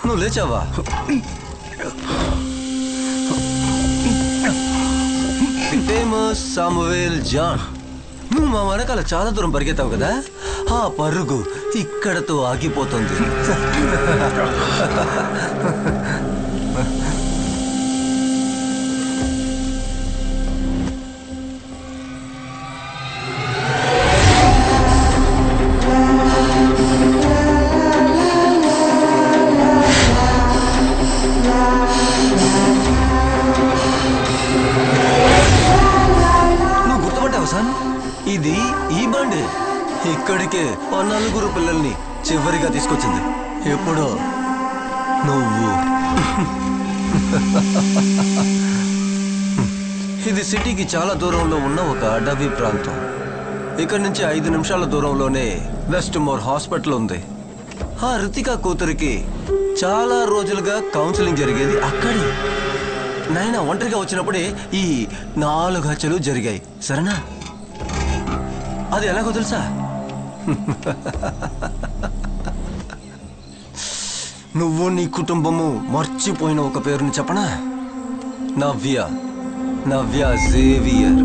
నువ్వు లేచావా? Famous Samuel John. నువ్వు మా వెనకాల చాలా దూరం పరిగెత్తావు కదా, ఆ పరుగు ఇక్కడతో ఆగిపోతుంది. ఇది ఈ బండి ఇక్కడికే 4 పిల్లల్ని చివరిగా తీసుకొచ్చింది. ఎప్పుడో నువ్వు. ఇది సిటీకి చాలా దూరంలో ఉన్న ఒక అడవి ప్రాంతం. ఇక్కడి నుంచి 5 నిమిషాల దూరంలోనే వెస్ట్ మోర్ హాస్పిటల్ ఉంది. ఆ రితికా కూతురికి చాలా రోజులుగా కౌన్సిలింగ్ జరిగేది అక్కడే. నాయన ఒంటరిగా వచ్చినప్పుడే ఈ 4 హత్యలు జరిగాయి. సరేనా? అది ఎలాగో తెలుసా? నువ్వు నీ కుటుంబము మర్చిపోయిన ఒక పేరుని చెప్పనా? నవ్య జేవియర్.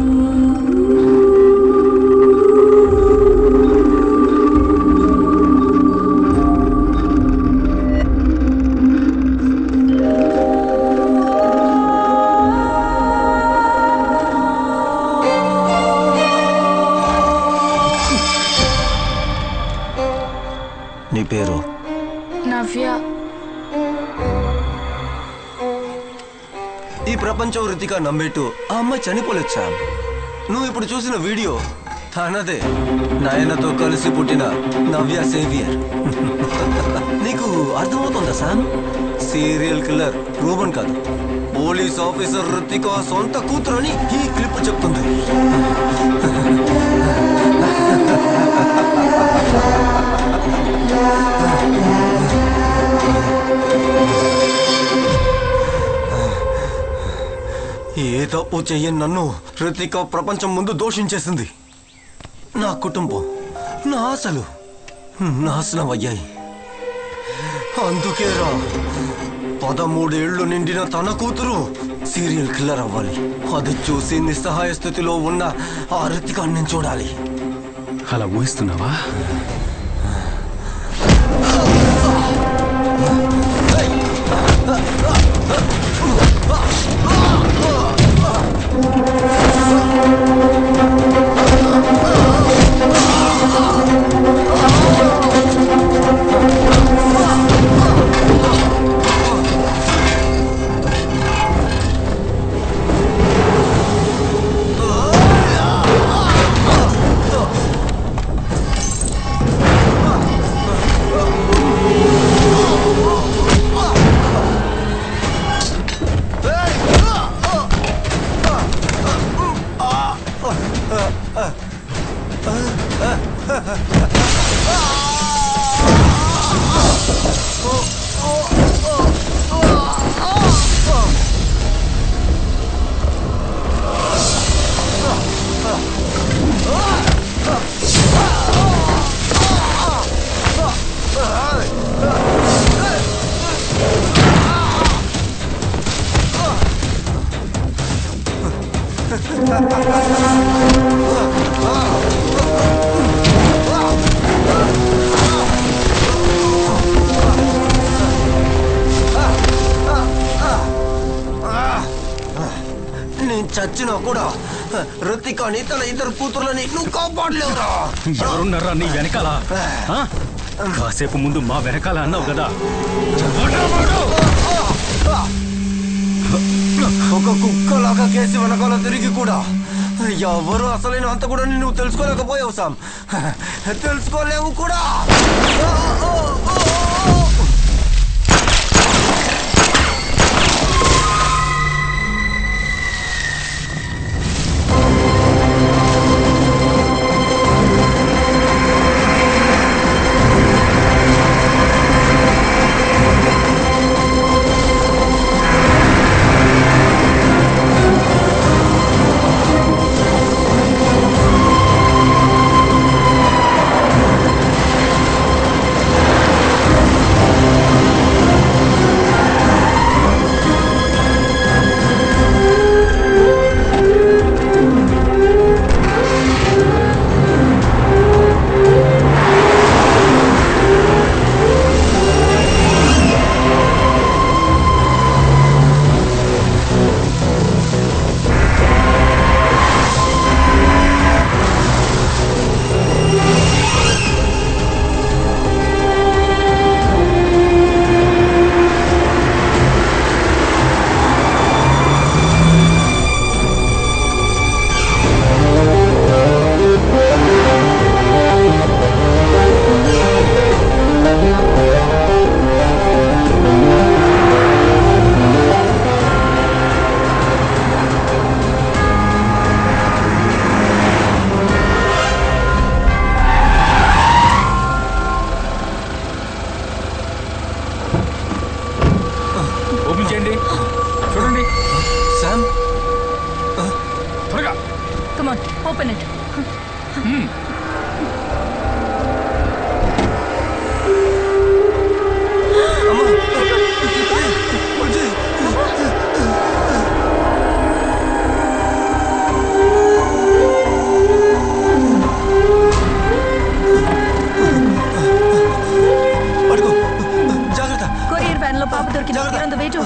నీ పేరు? నవ్య. ఈ ప్రపంచం రితికా నమ్మేట్టు ఆ అమ్మాయి చనిపోలేచ్చా? నువ్వు ఇప్పుడు చూసిన వీడియో తనదే. నాయనతో కలిసి పుట్టిన నవ్య సేవియర్. నీకు అర్థమవుతుందా సామ్? సీరియల్ కిల్లర్ రూబన్ కాదు, పోలీస్ ఆఫీసర్ రితికా సొంత కూతురు అని ఈ క్లిప్ చెప్తుంది. ఏ తప్పు చెయ్యని నన్ను రితికా ప్రపంచం ముందు దోషించేసింది. నా కుటుంబం, నా ఆశలు నాశనం అయ్యాయి. అందుకేరా 13 ఏళ్లు నిండిన తన కూతురు సీరియల్ కిల్లర్ అవ్వాలి. అది చూసి నిస్సహాయ స్థితిలో ఉన్న ఆ రితికాని నేను చూడాలి. అలా ఊహిస్తున్నావా? నేను చచ్చినా కూడా రితికాని తన 2 కూతుర్లని నువ్వు కాపాడలేవురా. ఎవరున్నారా నీ వెనకాల? కాసేపు ముందు మా వెనకాల అన్నావు కదా. ఒక కుక్కలాగా కేసి వెనకాల తిరిగి కూడా ఎవరు అసలైన అంత కూడా నువ్వు తెలుసుకోలేకపోయావు సామ్. తెలుసుకోలేవు కూడా.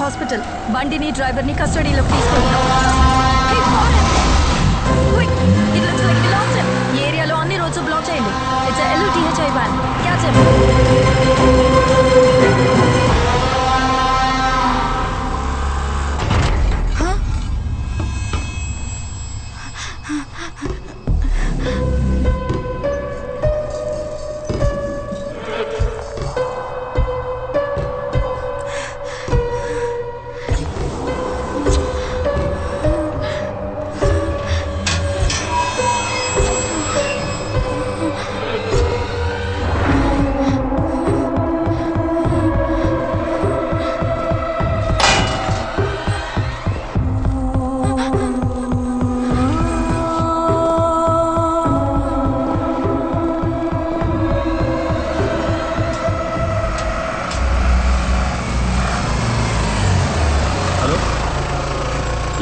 హాస్పిటల్. బండిని డ్రైవర్ని కస్టడీలోకి తీసుకుంటున్నాం. Hey, follow him. Quick, it looks like we lost him. ఈ ఏరియాలో అన్ని రోడ్స్ బ్లాక్ చేయండి. It's a LUTHI van. Catch him.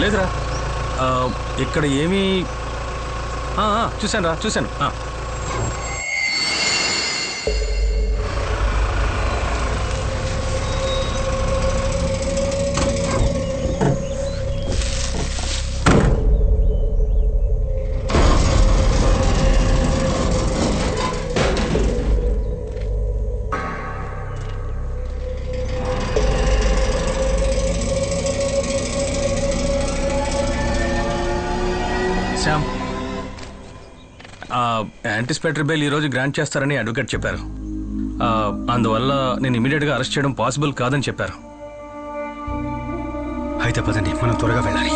లేదురా, ఇక్కడ ఏమీ చూశాను. శ్యామ్, యాంటిసిపేటరీ బెయిల్ ఈరోజు గ్రాంట్ చేస్తారని అడ్వకేట్ చెప్పారు. అందువల్ల నేను ఇమీడియట్గా అరెస్ట్ చేయడం పాసిబుల్ కాదని చెప్పారు. అయితే పదండి, మనం త్వరగా వెళ్ళాలి.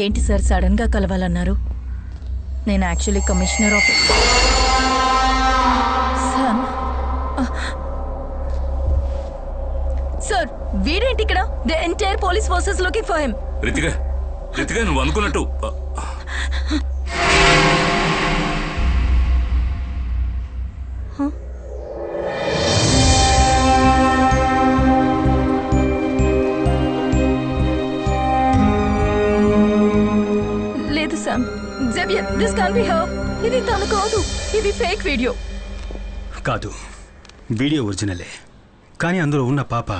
ఏంటి సార్ సడన్ గా కలవాలన్నారు? నేను యాక్చువల్లీ కమిషనర్ ఆఫ్ సార్. వీడేంటి ఇక్కడ? The entire police forces looking for him. Ritika నువ్వు అనుకున్నట్టు Xavier, this can't be her. ఇది తను కాదు, ఇది ఫేక్ వీడియో. కాదు, వీడియో ఒరిజినలే. కానీ అందులో ఉన్న పాప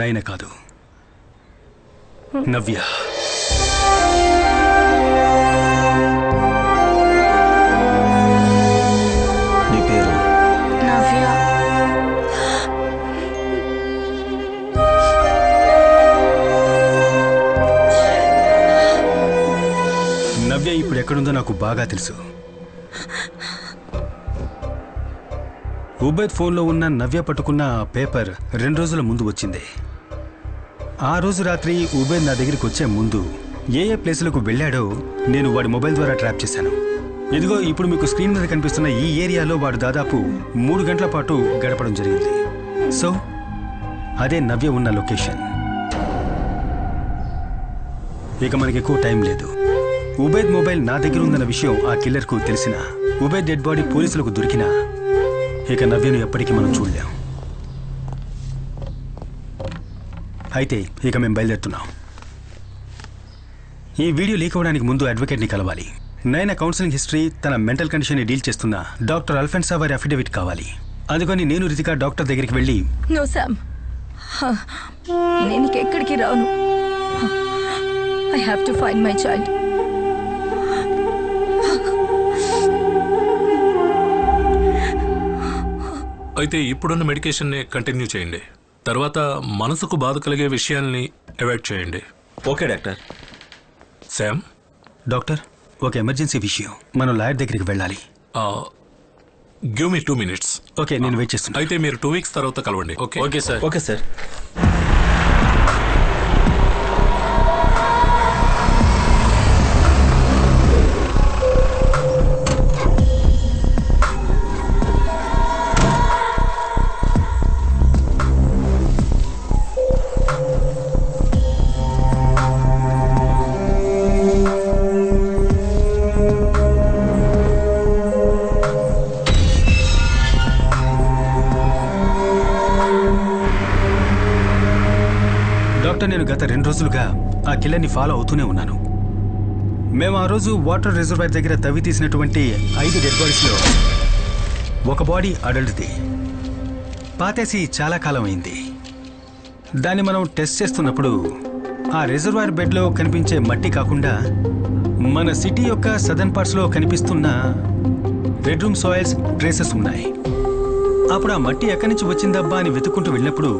నయన కాదు, నవ్య. నీ పేరు? నవ్య. నవ్య ఇప్పుడు ఎక్కడుందో నాకు బాగా తెలుసు. ఉబైద్ ఫోన్లో ఉన్న నవ్య పట్టుకున్న పేపర్ 2 రోజుల ముందు వచ్చింది. ఆ రోజు రాత్రి ఉబైద్ నా దగ్గరికి వచ్చే ముందు ఏ ప్లేసులకు వెళ్ళాడో నేను వాడి మొబైల్ ద్వారా ట్రాప్ చేశాను. ఇదిగో ఇప్పుడు మీకు స్క్రీన్ మీద కనిపిస్తున్న ఈ ఏరియాలో వాడు దాదాపు 3 గంటల పాటు గడపడం జరిగింది. సో అదే నవ్య ఉన్న లొకేషన్. ఇక మనకి ఎక్కువ టైం లేదు. ఉబైద్ మొబైల్ నా దగ్గర ఉందన్న విషయం ఆ కిల్లర్కు తెలిసిన ఉబైద్ డెడ్ బాడీ పోలీసులకు దొరికినా ఇక నవ్యను ఎప్పటికీ మనం చూడలేం. అయితే ఇక మేము బయలుదేరుతున్నాం. ఈ వీడియో లీక్ అవ్వడానికి ముందు అడ్వకేట్ని కలవాలి. నైనా కౌన్సిలింగ్ హిస్టరీ, తన మెంటల్ కండిషన్ని డీల్ చేస్తున్న డాక్టర్ అల్ఫెన్సా వారి అఫిడవిట్ కావాలి. అందుకని నేను రితిక డాక్టర్ దగ్గరికి వెళ్ళి నో శామ్, నేను ఎక్కడికి రాను. I have to find my child. అయితే ఇప్పుడున్న మెడికేషన్ని కంటిన్యూ చేయండి. తర్వాత మనసుకు బాధ కలిగే విషయాల్ని అవాయిడ్ చేయండి. Okay doctor. శామ్. డాక్టర్, ఒక ఎమర్జెన్సీ విషయం, మనం లాయర్ దగ్గరికి వెళ్ళాలి. Give me 2 minutes. ఓకే, నేను వెయిట్ చేస్తున్నాను. అయితే మీరు 2 weeks తర్వాత కలవండి. Okay sir. Okay sir. చోట నేను గత 2 రోజులుగా ఆ కిల్లర్ని ఫాలో అవుతూనే ఉన్నాను. మేము ఆ రోజు వాటర్ రిజర్వాయర్ దగ్గర తవ్వి తీసినటువంటి 5 డెడ్ బాడీస్లో ఒక బాడీ అడల్ట్ది. పాతేసి చాలా కాలం అయింది. దాన్ని మనం టెస్ట్ చేస్తున్నప్పుడు ఆ రిజర్వాయర్ బెడ్లో కనిపించే మట్టి కాకుండా మన సిటీ యొక్క సదర్న్ పార్ట్స్లో కనిపిస్తున్న రెడ్ రూమ్ సాయిల్స్ ట్రేసెస్ ఉన్నాయి. అప్పుడు ఆ మట్టి ఎక్కడి నుంచి వచ్చిందబ్బా అని వెతుక్కుంటూ వెళ్ళినప్పుడు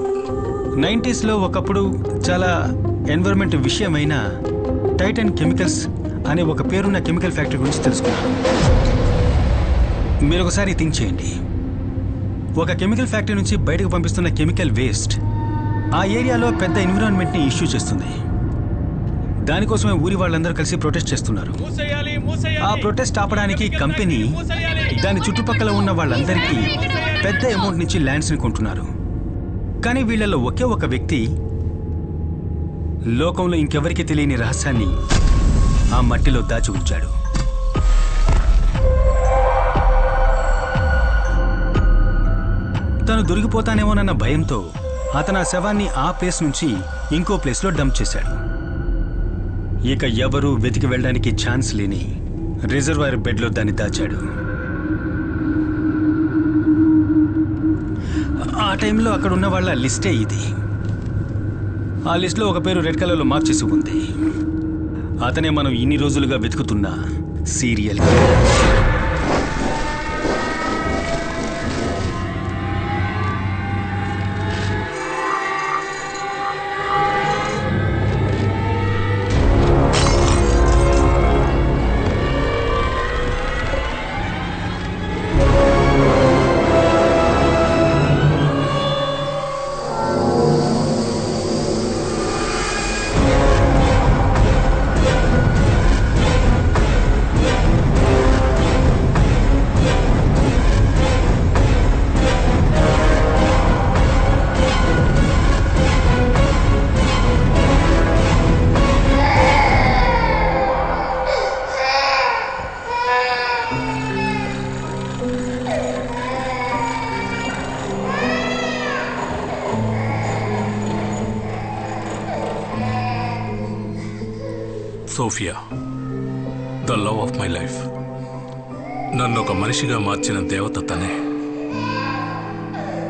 90s ఒకప్పుడు చాలా ఎన్విరాన్మెంట్ విషయమైన టైటన్ కెమికల్స్ అనే ఒక పేరున్న కెమికల్ ఫ్యాక్టరీ గురించి తెలుసుకున్నాను. మీరు ఒకసారి థింక్ చేయండి. ఒక కెమికల్ ఫ్యాక్టరీ నుంచి బయటకు పంపిస్తున్న కెమికల్ వేస్ట్ ఆ ఏరియాలో పెద్ద ఎన్విరాన్మెంట్ని ఇష్యూ చేస్తుంది. దానికోసమే ఊరి వాళ్ళందరూ కలిసి ప్రొటెస్ట్ చేస్తున్నారు. ఆ ప్రొటెస్ట్ ఆపడానికి కంపెనీ దాని చుట్టుపక్కల ఉన్న వాళ్ళందరికీ పెద్ద అమౌంట్ నుంచి ల్యాండ్స్ని కొంటున్నారు. కానీ వీళ్ళలో ఒకే ఒక వ్యక్తి లోకంలో ఇంకెవరికి తెలియని రహస్యాన్ని ఆ మట్టిలో దాచి ఉంచాడు. తను దొరికిపోతానేమోనన్న భయంతో అతను ఆ శవాన్ని ఆ ప్లేస్ నుంచి ఇంకో ప్లేస్లో డంప్ చేశాడు. ఇక ఎవరూ వెతికి వెళ్ళడానికి ఛాన్స్ లేని రిజర్వాయర్ బెడ్లో దాన్ని దాచాడు. ఆ టైంలో అక్కడ ఉన్న వాళ్ళ లిస్టే ఇది. ఆ లిస్ట్లో ఒక పేరు రెడ్ కలర్లో మార్క్ చేసి ఉంది. అతనే మనం ఇన్ని రోజులుగా వెతుకుతున్న serial killer. Sophia, the love of my life. నన్ను ఒక మనిషిగా మార్చిన దేవత తనే.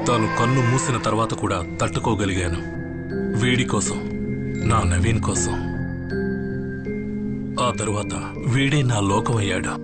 తాను కన్ను మూసిన తర్వాత కూడా తట్టుకోగలిగాను. వీడి కోసం, నా నవీన్ కోసం. ఆ తరువాత వీడే నా లోకమయ్యాడు.